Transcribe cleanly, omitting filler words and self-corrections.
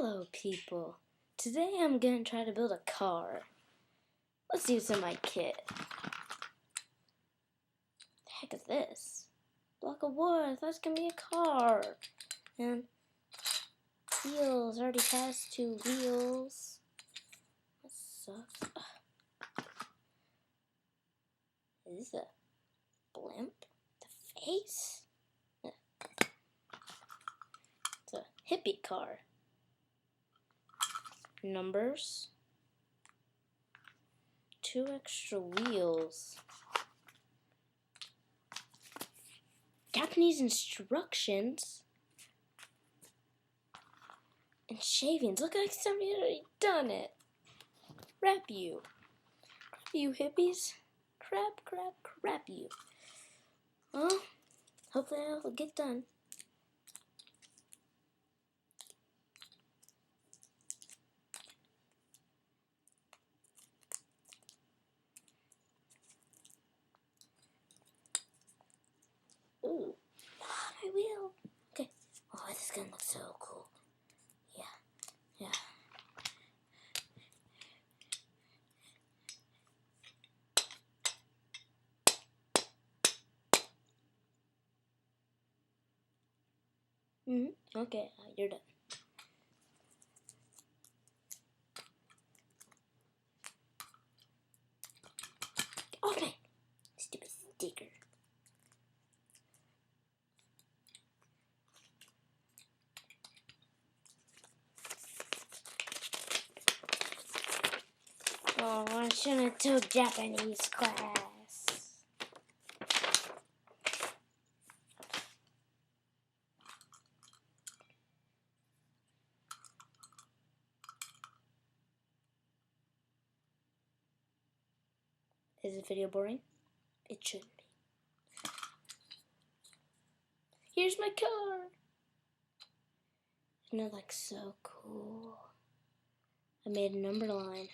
Hello people, today I'm going to try to build a car. Let's use in my kit. The heck is this? Block of wood, that's going to be a car. And wheels, already has 2 wheels. That sucks. Is this a blimp? The face? It's a hippie car. Numbers. 2 extra wheels. Japanese instructions. And shavings. Look like somebody already done it. Crap you. Crap you hippies. Crap you. Well, hopefully I'll get done. Ooh, my wheel. Okay. Oh, this is gonna look so cool. Yeah. Okay, you're done. Okay. Stupid sticker. Oh, I shouldn't have took Japanese class. Is this video boring? It shouldn't be. Here's my car. Isn't it like so cool? I made a number line.